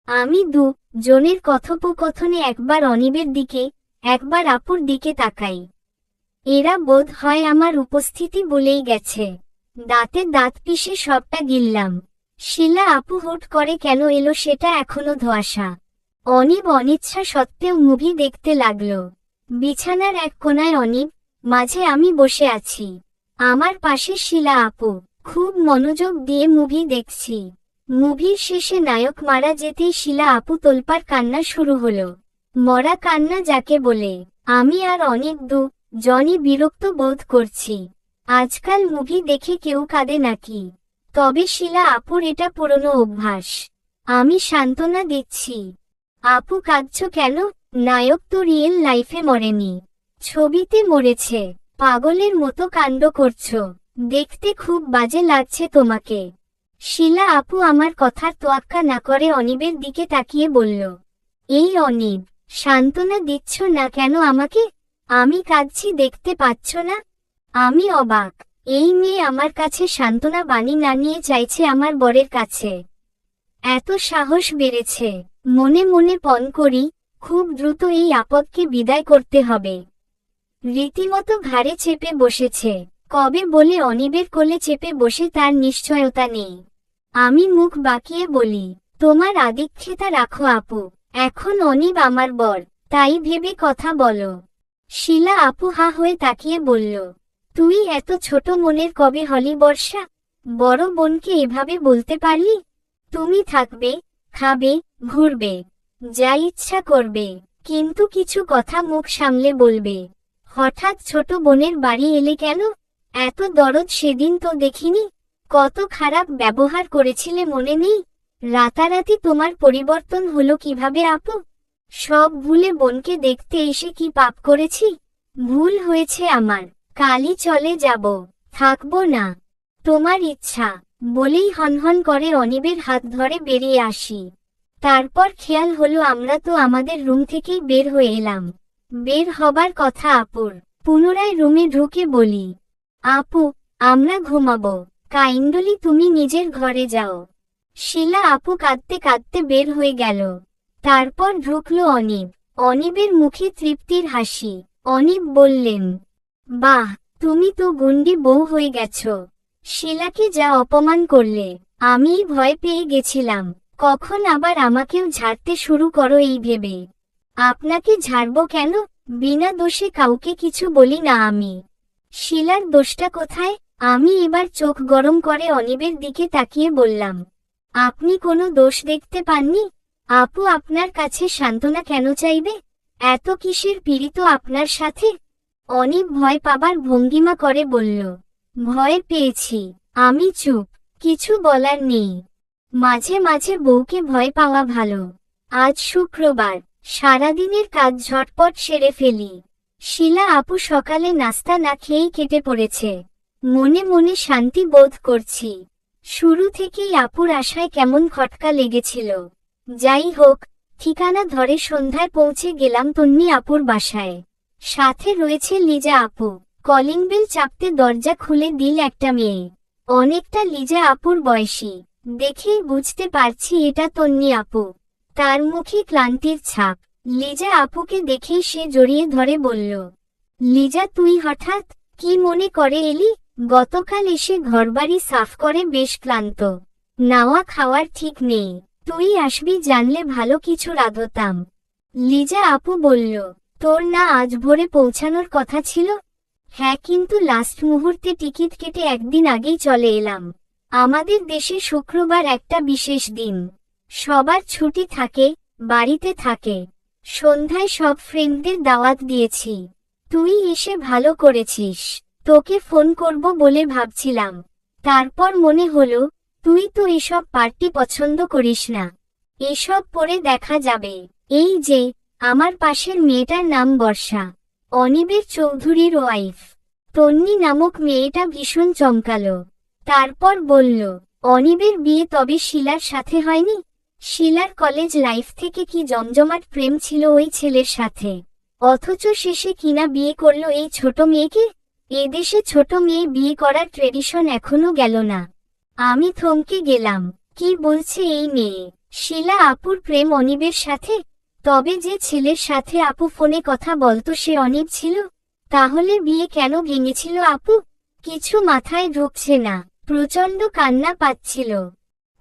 আমি জনের কথোপকথনে একবার অনিবের দিকে, একবার আপুর দিকে তাকাই। এরা বোধ হয় আমার উপস্থিতি বলেই গেছে। দাঁতে দাঁত পিষে সবটা গিললাম। শিলা আপু হুট করে কেন এলো সেটা এখনো ধোঁয়াশা। অনিব অনিচ্ছা সত্ত্বেও মুভি দেখতে লাগলো। বিছানার এক কোণায় অনিব, মাঝে আমি বসে আছি। আমার পাশে শিলা আপু, খুব মনোযোগ দিয়ে মুভি দেখছি। মুভির শেষে নায়ক মারা যেতেই শিলা আপু তোলপাড় কান্না শুরু হলো। মরা কান্না যাকে বলে। আমি আর অনিব জনই বিরক্ত বোধ করছি। আজকাল মুভি দেখে কেউ কাঁদে নাকি? তবে শিলা আপুর এটা পুরনো অভ্যাস। আমি সান্ত্বনা দিচ্ছি। আপু কাঁদছো কেন? নায়ক তো রিয়েল লাইফে মরেনি, ছবিতে মরেছে। পাগলের মতো কাণ্ড করছো। দেখতে খুব বাজে লাগছে তোমাকে। শিলা আপু আমার কথার তোয়াক্কা না করে অনিবের দিকে তাকিয়ে বলল, এই অনিব, সান্ত্বনা দিচ্ছ না কেন আমাকে? আমি কাঁদছি দেখতে পাচ্ছ না? আমি অবাক। এই মেয়ে আমার কাছে সান্ত্বনা বাণী না নিয়ে চাইছে আমার বরের কাছে। এত সাহস বেড়েছে। মনে মনে পণ করি, খুব দ্রুত এই আপদকে বিদায় করতে হবে। রীতিমতো ঘাড়ে চেপে বসেছে। কবে বলে অনিবের কোলে চেপে বসে তার নিশ্চয়তা নেই। আমি মুখ বাঁকিয়ে বলি, তোমার আদিক্ষেতা রাখো আপু, এখন অনিব আমার বর, তাই ভেবে কথা বলো। শিলা আপু হা হয়ে তাকিয়ে বলল, তুই এত ছোট মনের কবে হলি বর্ষা? বড় বোনকে এভাবে বলতে পারলি? তুমি থাকবে, খাবে, ঘুরবে, যা ইচ্ছা করবে, কিন্তু কিছু কথা মুখ সামলে বলবে। হঠাৎ ছোট বোনের বাড়ি এলে কেন? এত দরদ সেদিন তো দেখিনি। কত খারাপ ব্যবহার করেছিলে মনে নেই? রাতারাতি তোমার পরিবর্তন হলো কিভাবে আপু? সব ভুলে বোনকে দেখতে এসে কি পাপ করেছি? ভুল হয়েছে আমার, কালই চলে যাব, থাকবো না। তোমার ইচ্ছা, বলেই হনহন করে অনিবের হাত ধরে বেরিয়ে আসি। তারপর খেয়াল হলো আমরা তো আমাদের রুম থেকেই বের হয়ে এলাম। বের হবার কথা আপুর। পুনরায় রুমে ঢুকে বলি, আপু, আমরা ঘুমাবো, কাইন্ডলি তুমি নিজের ঘরে যাও। শিলা আপু কাঁদতে কাঁদতে বের হয়ে গেল। তারপর ঢুকলো অনিব। অনিবের মুখে তৃপ্তির হাসি। অনিব বললেন, বাহ, তুমি তো গুন্ডি বউ হয়ে গেছো। শিলাকে যা অপমান করলে, আমিই ভয় পেয়ে গেছিলাম, কখন আবার আমাকেও ঝাড়তে শুরু করো এই ভেবে। আপনাকে ঝাড়বো কেন? বিনা দোষে কাউকে কিছু বলি না আমি। শিলার দোষটা কোথায়? আমি এবার চোখ গরম করে অনিবের দিকে তাকিয়ে বললাম, আপনি কোনো দোষ দেখতে পাননি? আপু আপনার কাছে সান্ত্বনা কেন চাইবে? এত কিসের পীড়িত আপনার সাথে? অনিব ভয় পাবার ভঙ্গিমা করে বলল, ভয় পেয়েছি। আমি চুপ, কিছু বলার নেই। মাঝে মাঝে বউকে ভয় পাওয়া ভালো। আজ শুক্রবার, সারাদিনের কাজ ঝটপট সেরে ফেলি। শিলা আপু সকালে নাস্তা না খেয়েই কেটে পড়েছে। মনে মনে শান্তি বোধ করছি। শুরু থেকেই আপুর আশায় কেমন খটকা লেগেছিল। যাই হোক, ঠিকানা ধরে সন্ধ্যায় পৌঁছে গেলাম তন্নি আপুর বাসায়। সাথে রয়েছে লিজা আপু। কলিং বেল চাপতে দরজা খুলে দিল একটা মেয়ে, অনেকটা লিজা আপুর বয়সী। দেখেই বুঝতে পারছি এটা তন্নি আপু। তার মুখে ক্লান্তির ছাপ। লিজা আপুকে দেখেই সে জড়িয়ে ধরে বলল, লিজা তুই হঠাৎ, কি মনে করে এলি? গতকাল এসে ঘরবাড়ি সাফ করে বেশ ক্লান্ত, নাওয়া খাওয়ার ঠিক নেই। তুই আসবি জানলে ভালো কিছু রাঁধতাম। লিজা আপু বলল, তোর না আজ ভোরে পৌঁছানোর কথা ছিল? হ্যাঁ, কিন্তু লাস্ট মুহূর্তে টিকিট কেটে একদিন আগেই চলে এলাম। আমাদের দেশে শুক্রবার একটা বিশেষ দিন, সবার ছুটি থাকে, বাড়িতে থাকে। সন্ধ্যায় সব ফ্রেন্ডদের দাওয়াত দিয়েছি। তুই এসে ভালো করেছিস। তোকে ফোন করব বলে ভাবছিলাম, তারপর মনে হলো তুই তো এসব পার্টি পছন্দ করিস না। এসব পরে দেখা যাবে। এই যে, আমার পাশের মেয়েটার নাম বর্ষা, অনিবের চৌধুরীর ওয়াইফ। তন্নি নামক মেয়েটা ভীষণ চমকালো। তারপর বলল, অনিবের বিয়ে তবে শিলার সাথে হয়নি? শিলার কলেজ লাইফ থেকে কি জমজমাট প্রেম ছিল ওই ছেলের সাথে, অথচ শেষে কিনা বিয়ে করলো এই ছোট মেয়েকে। এদেশে ছোট মেয়ে বিয়ে করার ট্রেডিশন এখনো গেল না। আমি থমকে গেলাম, কি বলছে এই মেয়ে? শিলা আপুর প্রেম অনিবের সাথে? তবে যে ছেলের সাথে আপু ফোনে কথা বলতো সে অনিব ছিল? তাহলে বিয়ে কেন ভেঙেছিল আপু? কিছু মাথায় ঢুকছে না। প্রচণ্ড কান্না পাচ্ছিল।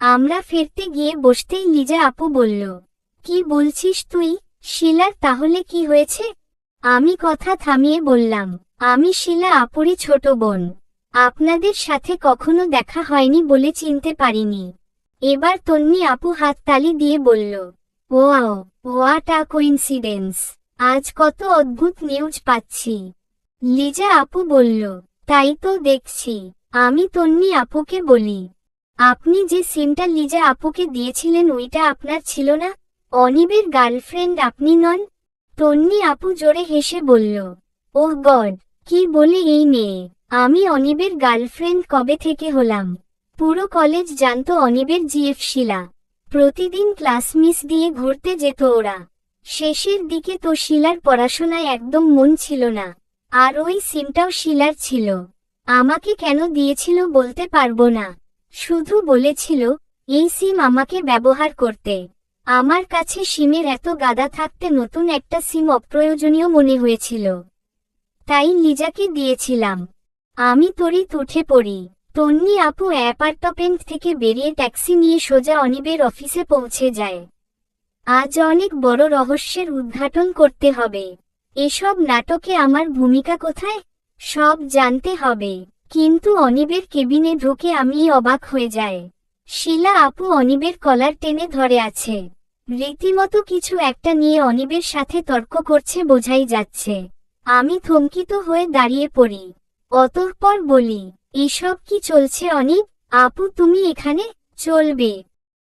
আমরা ফিরতে গিয়ে বসতেই লিজা আপু বলল, কি বলছিস তুই? শিলার তাহলে কি হয়েছে? আমি কথা থামিয়ে বললাম, আমি শিলা আপুরই ছোট বোন। আপনাদের সাথে কখনো দেখা হয়নি বলে চিনতে পারিনি। এবার তন্নি আপু হাততালি দিয়ে বলল, ওয়াও, হোয়াট আ কোইন্সিডেন্স। আজ কত অদ্ভুত নিউজ পাচ্ছি। লিজা আপু বলল, তাই তো দেখছি। আমি তন্নি আপুকে বলি, আপনি যে সিমটা লিজা আপুকে দিয়েছিলেন ওইটা আপনার ছিল না? অনিবের গার্লফ্রেন্ড আপনি নন? তন্নি আপু জোরে হেসে বলল, ওহ গড, কি বলে এই মেয়ে! আমি অনিবের গার্লফ্রেন্ড কবে থেকে হলাম? পুরো কলেজ জানতো অনিবের জিএফ শিলা। প্রতিদিন ক্লাস মিস দিয়ে ঘুরতে যেত ওরা। শেষের দিকে তো শিলার পড়াশোনায় একদম মন ছিল না। আর ওই সিমটাও শিলার ছিল। আমাকে কেন দিয়েছিল বলতে পারবো না। শুধু বলেছিল, এই সিম আমাকে ব্যবহার করতে। আমার কাছে সিমের এত গাদা থাকতে নতুন একটা সিম অপ্রয়োজনীয় মনে হয়েছিল। তাই লিজাকে দিয়েছিলাম। আমি তড়িৎ উঠে পড়ি। তন্নি আপু অ্যাপার্টমেন্ট থেকে বেরিয়ে ট্যাক্সি নিয়ে সোজা অনিবের অফিসে পৌঁছে যায়। আজ অনেক বড় রহস্যের উদ্ঘাটন করতে হবে। এসব নাটকে আমার ভূমিকা কোথায়? সব জানতে হবে। কিন্তু অনিবের কেবিনে ঢুকে আমি অবাক হয়ে যাই। শিলা আপু অনিবের কলার টেনে ধরে আছে। রীতিমতো কিছু একটা নিয়ে অনিবের সাথে তর্ক করছে বোঝাই যাচ্ছে। আমি থমকিত হয়ে দাঁড়িয়ে পড়ি। অতঃপর বলি, এসব কি চলছে অনিব? আপু তুমি এখানে? চলবে।